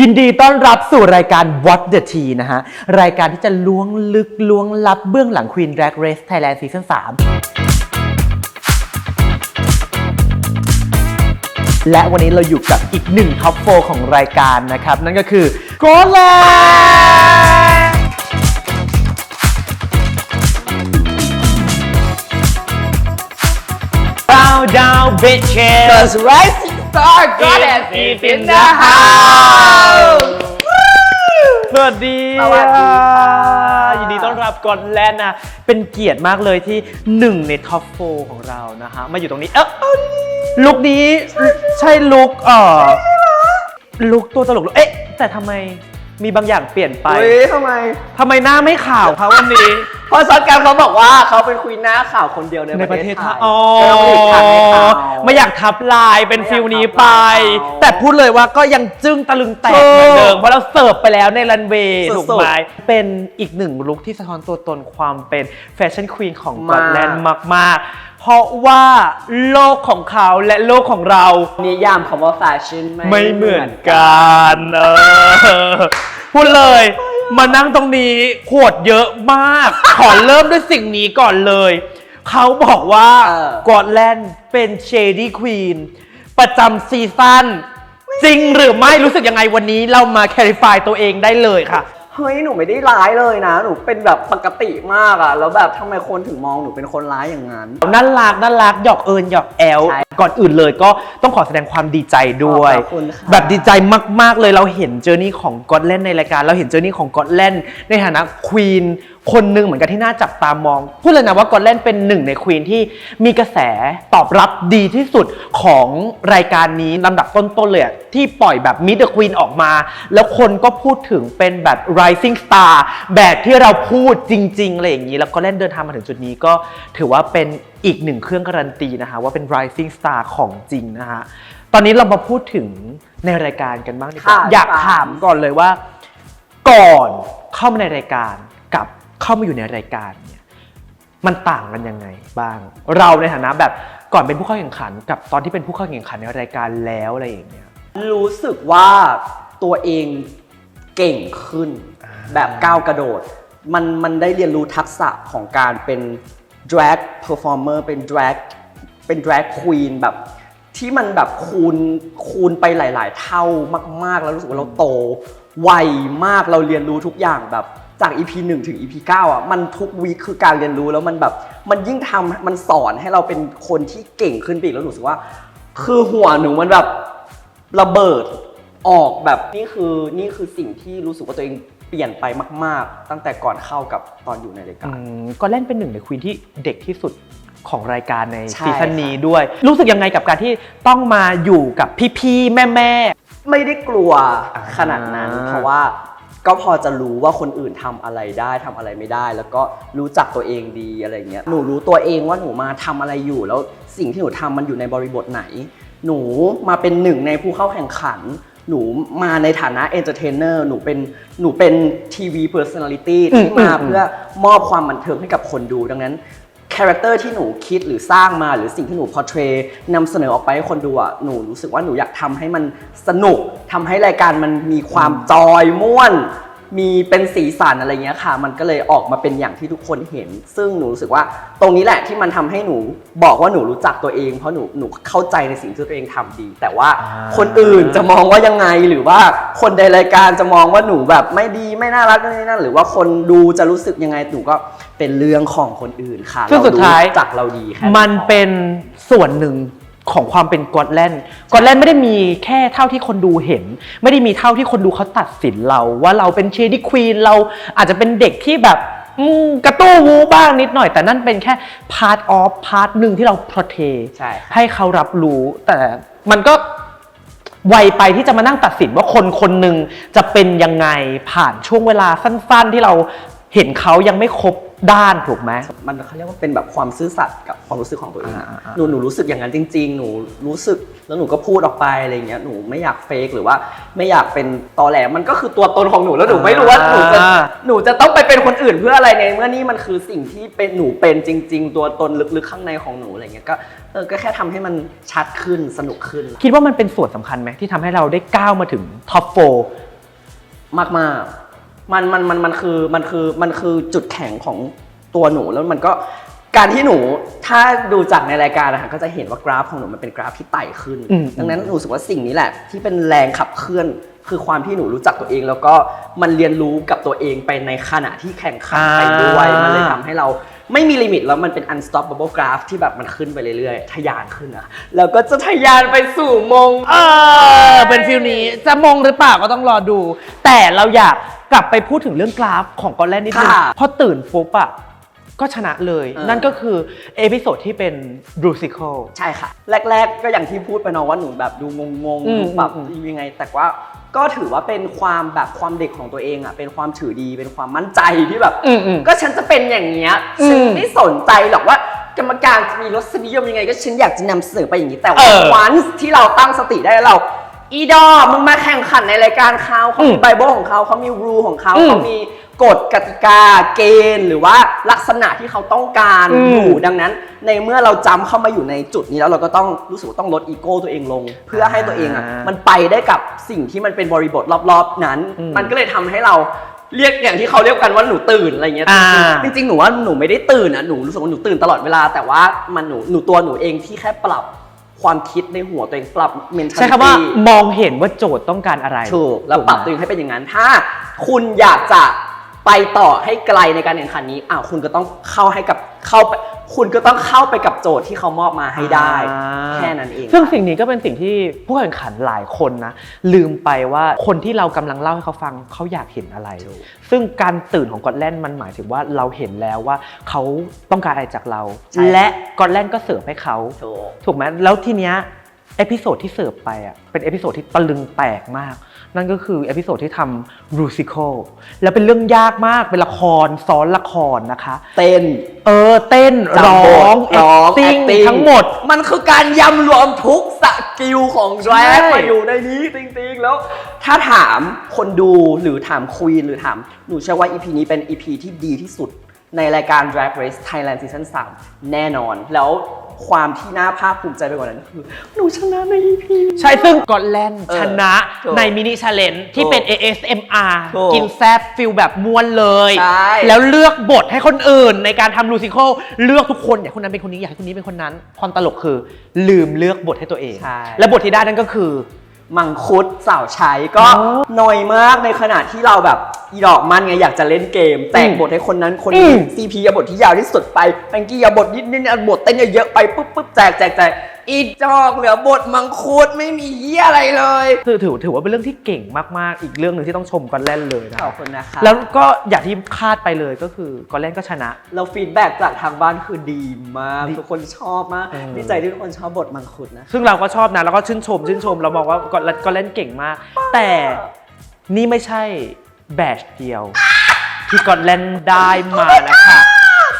ยินดีต้อนรับสู่รายการ What the Tea นะฮะรายการที่จะล้วงลึกล้วงลับเบื้องหลัง Queen Drag Race Thailand Season 3และวันนี้เราอยู่กับอีกหนึ่งท็อปโฟของรายการนะครับนั่นก็คือโกแลDown bitches Cause rising star goddess is in the house สวัสดี สวัสดีค่ะ ยินดีต้อนรับก่อนแลนด์นะเป็นเกียรติมากเลยที่หนึ่งในท็อปโฟของเรานะฮะมาอยู่ตรงนี้ลุคนี้ใช่ลุคลุคตัวตลกแต่ทำไมมีบางอย่างเปลี่ยนไปทำไมหน้าไม่ขาวคะวันนี้เพราะซอสการเขาบอกว่าเขาเป็นควีนหน้าขาวคนเดียวในประเทศไทยก็ต้องรีบทำให้เขาไม่อยากทับลายเป็นฟิลนี้ไปแต่พูดเลยว่าก็ยังจึ้งตะลึงแตกเหมือนเดิมเพราะเราเสิร์ฟไปแล้วในรันเวย์ถูกไหมเป็นอีกหนึ่งลุคที่สะท้อนตัวตนความเป็นแฟชั่นควีนของก็อตแลนด์มากๆเพราะว่าโลกของเขาและโลกของเรานิยามคำว่าแฟชั่นไม่เหมือนกันพูดเลยมานั่งตรงนี้ขวดเยอะมากขอเริ่มด้วยสิ่งนี้ก่อนเลยเขาบอกว่าก็อตแลนด์เป็น Shady Queen ประจำซีซั่นจริงหรือไม่รู้สึกยังไงวันนี้เรามา clarify ตัวเองได้เลยค่ะเฮ้ยหนูไม่ได้ร้ายเลยนะหนูเป็นแบบปกติมากอะแล้วแบบทำไมคนถึงมองหนูเป็นคนร้ายอย่างนั้นน่ารักหยอกหยอกแอลก่อนอื่นเลยก็ต้องขอแสดงความดีใจด้วยแบบดีใจมากๆเลยเราเห็นเจอร์นี่ของก็อตแลนด์ในรายการเราเห็นเจอร์นี่ของก็อตแลนด์ในฐานะควีนคนหนึ่งเหมือนกันที่น่าจับตามองพูดเลยนะว่าก็อตแลนด์เป็นหนึ่งในควีนที่มีกระแสตอบรับดีที่สุดของรายการนี้ลำดับต้นๆเลยที่ปล่อยแบบ Meet the Queen ออกมาแล้วคนก็พูดถึงเป็นแบบ Rising Star แบบที่เราพูดจริงๆอะไรอย่างนี้แล้วก็อตแลนด์เดินทางมาถึงจุดนี้ก็ถือว่าเป็นอีกหนึ่งเครื่องการันตีนะคะว่าเป็น Rising Star ของจริงนะคะตอนนี้เรามาพูดถึงในรายการกันบ้างดีกว่าอยากถามก่อนเลยว่าก่อนเข้ามาในรายการกับเข้ามาอยู่ในรายการเนี่ยมันต่างกันยังไงบ้างเราในฐานะแบบก่อนเป็นผู้เข้าแข่งขันกับตอนที่เป็นผู้เข้าแข่งขันในรายการแล้วอะไรอย่างเงี้ยรู้สึกว่าตัวเองเก่งขึ้นแบบก้าวกระโดดมันได้เรียนรู้ทักษะของการเป็น drag performer เป็น drag queen แบบที่มันแบบคูณไปหลายๆเท่ามากๆแล้วรู้สึกว่าเราโตไวมากเราเรียนรู้ทุกอย่างแบบจาก EP 1 ถึง EP 9 อ่ะมันทุกวีคคือการเรียนรู้แล้วมันแบบมันยิ่งทำมันสอนให้เราเป็นคนที่เก่งขึ้นไปอีกแล้วรู้สึกว่าคือหัวหนูมันแบบระเบิดออกแบบนี่คือสิ่งที่รู้สึกว่าตัวเองเปลี่ยนไปมากๆตั้งแต่ก่อนเข้ากับตอนอยู่ในรายการก็เล่นเป็นหนึ่งในควีนที่เด็กที่สุดของรายการในซีซั่นนี้ด้วยรู้สึกยังไงกับการที่ต้องมาอยู่กับพี่ๆแม่ๆไม่ได้กลัวขนาดนั้นเพราะว่าก็พอจะรู้ว่าคนอื่นทำอะไรได้ทำอะไรไม่ได้แล้วก็รู้จักตัวเองดีอะไรเงี้ยหนูรู้ตัวเองว่าหนูมาทำอะไรอยู่แล้วสิ่งที่หนูทำมันอยู่ในบริบทไหนหนูมาเป็นหนึ่งในผู้เข้าแข่งขันหนูมาในฐานะเอนเตอร์เทนเนอร์หนูเป็นทีวีเพอร์ซันนาลิตี้ที่มาเพื่อมอบความบันเทิงให้กับคนดูดังนั้นคาแรคเตอร์ที่หนูคิดหรือสร้างมาหรือสิ่งที่หนูพอร์เทรย์นำเสนอออกไปให้คนดูอ่ะหนูรู้สึกว่าหนูอยากทำให้มันสนุกทำให้รายการมันมีความจอยม่วนมีเป็นสีสันอะไรเงี้ยค่ะมันก็เลยออกมาเป็นอย่างที่ทุกคนเห็นซึ่งหนูรู้สึกว่าตรงนี้แหละที่มันทำให้หนูบอกว่าหนูรู้จักตัวเองเพราะหนูเข้าใจในสิ่งที่ตัวเองทำดีแต่ว่าคนอื่นจะมองว่ายังไงหรือว่าคนในรายการจะมองว่าหนูแบบไม่ดีไม่น่ารักนั่นหรือว่าคนดูจะรู้สึกยังไงหนูก็เป็นเรื่องของคนอื่นค่ะซึ่งสุดท้ายจักเราดีแค่มันเป็นส่วนหนึ่งของความเป็นก็อตแลนด์ไม่ได้มีแค่เท่าที่คนดูเห็นไม่ได้มีเท่าที่คนดูเขาตัดสินเราว่าเราเป็นเชดี้ควีนเราอาจจะเป็นเด็กที่แบบกระตู้วูบ้างนิดหน่อยแต่นั่นเป็นแค่พาร์ทหนึ่งที่เราโปรเทให้เขารับรู้แต่มันก็ไวไปที่จะมานั่งตัดสินว่าคนหนึ่งจะเป็นยังไงผ่านช่วงเวลาสั้นๆที่เราเห็นเขายังไม่ครบ ด้านถูกไหมมันเขาเรียกว่าเป็นแบบความซื่อสัตย์กับความรู้สึกของตัวเอง หนูรู้สึกอย่างนั้นจริงๆหนูรู้สึกแล้วหนูก็พูดออกไปอะไรเงี้ยหนูไม่อยากเฟกหรือว่าไม่อยากเป็นตอแหลมันก็คือตัวตนของหนูแล้วหนูไม่รู้ว่าหนูจะต้องไปเป็นคนอื่นเพื่ออะไรในเมื่อนี่มันคือสิ่งที่เป็นหนูเป็นจริงๆตัวตนลึกๆข้างในของหนูอะไรเงี้ยก็แค่ทำให้มันชัดขึ้นสนุกขึ้นคิดว่ามันเป็นส่วนสำคัญไหมที่ทำให้เราได้ก้าวมาถึงท็อป4มากๆมันคือจุดแข็งของตัวหนูแล้วมันก็การที่หนูถ้าดูจากในรายการนะคะก็จะเห็นว่ากราฟของหนูมันเป็นกราฟที่ไต่ขึ้นดังนั้นหนูรู้สึกว่าสิ่งนี้แหละที่เป็นแรงขับเคลื่อนคือความที่หนูรู้จักตัวเองแล้วก็มันเรียนรู้กับตัวเองไปในขณะที่แข่งขันไปด้วยมันเลยทำให้เราไม่มีลิมิตแล้วมันเป็น unstoppable graph ที่แบบมันขึ้นไปเรื่อยๆทะยานขึ้นอะแล้วก็จะทะยานไปสู่มงเป็นฟิลนี้จะมงหรือเปล่าก็ต้องรอดูแต่เราอยากกลับไปพูดถึงเรื่องกราฟของกอลแลนนิดนึงพอตื่นฟุบอะก็ชนะเลยนั่นก็คือเอพิโซดที่เป็นบรูซิคอลใช่ค่ะแรกๆก็อย่างที่พูดไปเนาะว่าหนูแบบดูงงๆแบบยังไงแต่ว่าก็ถือว่าเป็นความแบบความเด็กของตัวเองอ่ะเป็นความถือดีเป็นความมั่นใจที่แบบก็ฉันจะเป็นอย่างเงี้ยฉันไม่สนใจหรอกว่ากรรมการมีรสนิยมยังไงก็ฉันอยากจะนำเสนอไปอย่างนี้แต่วันที่เราตั้งสติได้เราอีดอมึงมาแข่งขันในรายการเขามีไบเบิลของเขามีรูของเขามีกฎกติกาเกณฑ์หรือว่าลักษณะที่เขาต้องการอยู่ดังนั้นในเมื่อเราจำเข้ามาอยู่ในจุดนี้แล้วเราก็ต้องรู้สึกว่าต้องลดอีโก้ตัวเองลงเพื่อให้ตัวเองอ่ะมันไปได้กับสิ่งที่มันเป็นบริบทรอบๆนั้นมันก็เลยทำให้เราเรียกอย่างที่เขาเรียกกันว่าหนูตื่นอะไรเงี้ยจริงๆหนูว่าหนูไม่ได้ตื่นอ่ะหนูรู้สึกว่าหนูตื่นตลอดเวลาแต่ว่ามันหนูตัวหนูเองที่แค่ปรับความคิดในหัวตัวเองปรับ mentality ใช่คำว่ามองเห็นว่าโจทย์ต้องการอะไรถูกแล้วปรับตัวเองให้เป็นอย่างนั้นถ้าคุณอยากจะไปต่อให้ไกลในการแข่งขันนี้คุณก็ต้องคุณก็ต้องเข้าไปกับโจทย์ที่เขามอบมาให้ได้แค่นั้นเองซึ่งสิ่งนี้ก็เป็นสิ่งที่ผู้แข่งขันหลายคนนะลืมไปว่าคนที่เรากำลังเล่าให้เขาฟังเขาอยากเห็นอะไรซึ่งการตื่นของกอตแลนด์มันหมายถึงว่าเราเห็นแล้วว่าเขาต้องการอะไรจากเราและกอตแลนด์ก็เสิร์ฟให้เขาถูกไหมแล้วทีเนี้ยเอพิโซดที่เสิร์ฟไปเป็นเอพิโซดที่ตะลึงแปลกมากนั่นก็คือเอพิโซดที่ทำรูซิคอลแล้วเป็นเรื่องยากมากเป็นละครซ้อนละครนะคะเต้นเต้นร้อง acting ทั้งหมดมันคือการยำรวมทุกสกิลของแดรกมาอยู่ในนี้จริงๆแล้วถ้าถามคนดูหรือถามควีนหรือถามหนูเชื่อว่า EP นี้เป็น EP ที่ดีที่สุดในรายการ Drag Race Thailand Season 3แน่นอนแล้วความที่น่าภาคภูมิใจไปกว่านั้นคือหนูชนะใน EP ใช่ซึ่งกอตแลนด์ชนะในมินิชาเลนจ์ที่เป็น ASMR กินแซ่บฟิลแบบม้วนเลยแล้วเลือกบทให้คนอื่นในการทำลูซิคอลเลือกทุกคนอยากคนนั้นเป็นคนนี้อยากให้คนนี้เป็นคนนั้นความตลกคือลืมเลือกบทให้ตัวเองและบทที่ได้นั่นก็คือมังคุดสาวใช้ก็น้อยมากในขณะที่เราแบบอีดอกมันไงอยากจะเล่นเกมแต่งบทให้คนนั้นคนนี้ซีพีบทที่ยาวที่สุดไปแองกี้บทนิดบทเต้นเยอะไปปุ๊บแจกอีดอกเหลือบทมังคุดไม่มีเหี้ยอะไรเลยถือว่าเป็นเรื่องที่เก่งมากๆอีกเรื่องหนึ่งที่ต้องชมกอตแลนด์เลยนะขอบคุณนะคะแล้วก็อย่างที่คาดไปเลยก็คือกอตแลนด์ก็ชนะแล้วฟีดแบ็กจากทางบ้านคือดีมากทุกคนชอบมากดีใจที่ทุกคนชอบบทมังคุดนะซึ่งเราก็ชอบนะแล้วก็ชื่นชมเราบอกว่ากอตแลนด์เก่งมากแต่นี่ไม่ใช่แบตช์เดียวที่กอตแลนด์ได้มานะคะ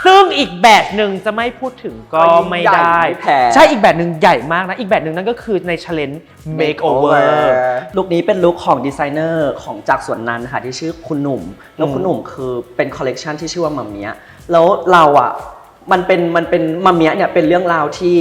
ซึ่งอีกแบบหนึ่งจะไม่พูดถึงก็ไม่ได้ใช่อีกแบบหนึ่งใหญ่มากนะอีกแบบหนึ่งนั่นก็คือใน Challenge Makeover ลุคนี้เป็นลุคของดีไซเนอร์ของจากสวนนันค่ะที่ชื่อคุณหนุ่มแล้วคุณหนุ่มคือเป็นคอลเลกชันที่ชื่อว่ามัมเมียแล้วเรามันเป็นมัมเมียเนี่ยเป็นเรื่องราวที่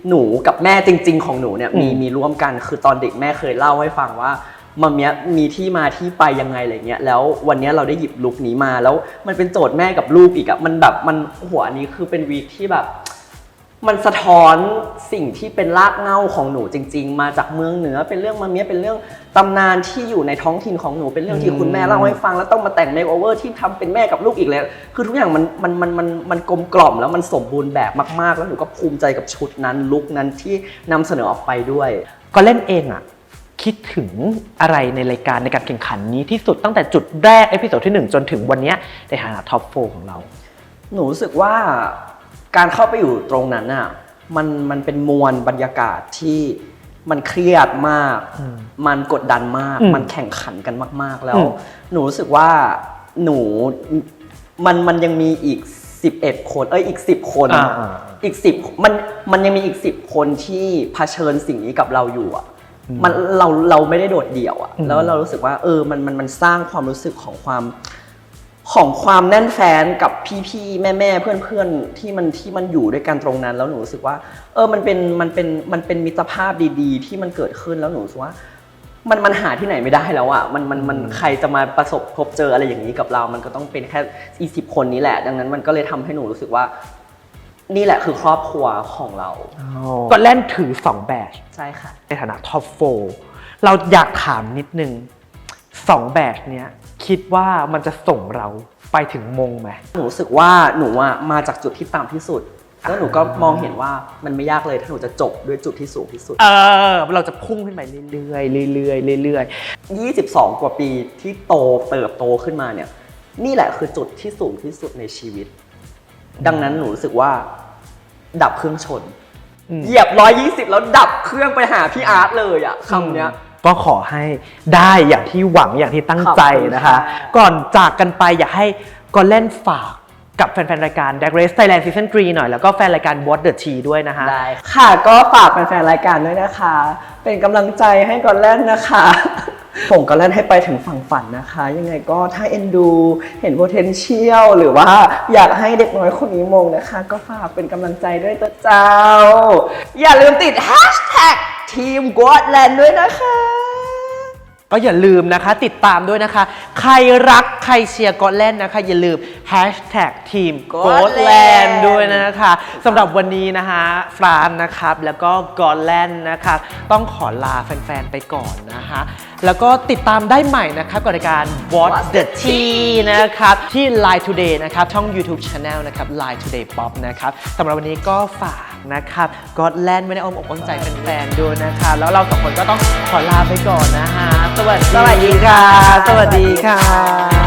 หนูกับแม่จริงๆของหนูเนี่ยมีร่วมกันคือตอนเด็กแม่เคยเล่าให้ฟังว่ามัมเมียมีที่มาที่ไปยังไงอะไรเงี้ยแล้ววันนี้เราได้หยิบลุคนี้มาแล้วมันเป็นโจทย์แม่กับลูกอีกมันแบบมันหัวนี้คือเป็นวีคที่แบบมันสะท้อนสิ่งที่เป็นรากเหง้าของหนูจริงๆมาจากเมืองเหนือเป็นเรื่องมัมเมียเป็นเรื่องตำนานที่อยู่ในท้องถิ่นของหนูเป็นเรื่องที่คุณแม่เล่าให้ฟังแล้วต้องมาแต่งเมคโอเวอร์ที่ทำเป็นแม่กับลูกอีกแล้วคือทุกอย่างมันกลมกล่อมแล้วมันสมบูรณ์แบบมากๆแล้วหนูก็ภูมิใจกับชุดนั้นลุคนั้นที่นำเสนอออกไปด้วยก็เล่นเองคิดถึงอะไรในรายการในการแข่งขันนี้ที่สุดตั้งแต่จุดแรกเอพิโซดที่1จนถึงวันนี้ในฐานะท็อป4ของเราหนูรู้สึกว่าการเข้าไปอยู่ตรงนั้นมันเป็นมวลบรรยากาศที่มันเครียดมากมันกดดันมากมันแข่งขันกันมากๆแล้วหนูรู้สึกว่ามันยังมีอีก 11 คนอีก10 คน อีก10มันยังมีอีก10 คนที่เผชิญสิ่งนี้กับเราอยู่อ่ะมันเราไม่ได้โดดเดี่ยวอ่ะแล้วเรารู้สึกว่ามันสร้างความรู้สึกของความแน่นแฟ้นกับพี่ๆแม่ๆเพื่อนๆที่มันอยู่ด้วยกันตรงนั้นแล้วหนูรู้สึกว่ามันเป็นมิตรภาพดีๆที่มันเกิดขึ้นแล้วหนูรู้สึกว่ามันหาที่ไหนไม่ได้แล้วอ่ะมันใครจะมาประสบพบเจออะไรอย่างนี้กับเรา มันก็ต้องเป็นแค่10 คนนี้แหละดังนั้นมันก็เลยทำให้หนูรู้สึกว่านี่แหละคือครอบครัวของเราก็แล่นถือ2 แบตช์ใช่ค่ะในฐานะท็อป4เราอยากถามนิดนึง2 แบตช์เนี้ยคิดว่ามันจะส่งเราไปถึงมงไหมหนูรู้สึกว่าหนูมาจากจุดที่ต่ำที่สุดแล้วหนูก็มองเห็นว่ามันไม่ยากเลยถ้าหนูจะจบด้วยจุดที่สูงที่สุดเราจะพุ่งขึ้นไปเรื่อยๆ22 กว่าปีที่เติบโตขึ้นมาเนี่ยนี่แหละคือจุดที่สูงที่สุดในชีวิตดังนั้นหนูรู้สึกว่าดับเครื่องชนเหยียบ120แล้วดับเครื่องไปหาพี่อาร์ตเลยอ่ะคำเนี้ยก็ขอให้ได้อย่างที่หวังอย่างที่ตั้งใจนะคะก่อนจากกันไปอยากให้ก็เล่นฝากกับแฟนๆรายการ Drag Race Thailand Season 3 หน่อยแล้วก็แฟนรายการ What the Tea ด้วยนะคะได้ค่ะก็ฝากแฟนๆรายการด้วยนะคะเป็นกำลังใจให้ก่อนเล่นนะคะผมก็เล่นให้ไปถึงฝั่งฝันนะคะยังไงก็ถ้าเอ็นดูเห็น potential หรือว่าอยากให้เด็กน้อยคนนี้มงนะคะก็ฝากเป็นกำลังใจด้วยตัวเจ้าอย่าลืมติด hashtag ทีม Gotland ด้วยนะคะก็อย่าลืมนะคะติดตามด้วยนะคะใครรักใครเชียร์ก็แลนด์นะคะอย่าลืม hashtag ทีม Gotland ด้วยนะคะสำหรับวันนี้นะคะฟรานนะครับแล้วก็ Gotland นะคะต้องขอลาแฟนๆไปก่อนนะคะแล้วก็ติดตามได้ใหม่นะครับกับรายการ What the Tea นะครับที่ Line Today นะครับช่อง YouTube Channel นะครับ Line Today Pop นะครับสำหรับวันนี้ก็ฝากนะครับ Gotland ไม่ได้อ้อมอกอ้อมใจแฟนๆด้วยนะคะแล้วเรา2 คนก็ต้องขอลาไปก่อนนะคะสวัสดีค่ะสวัสดีค่ะ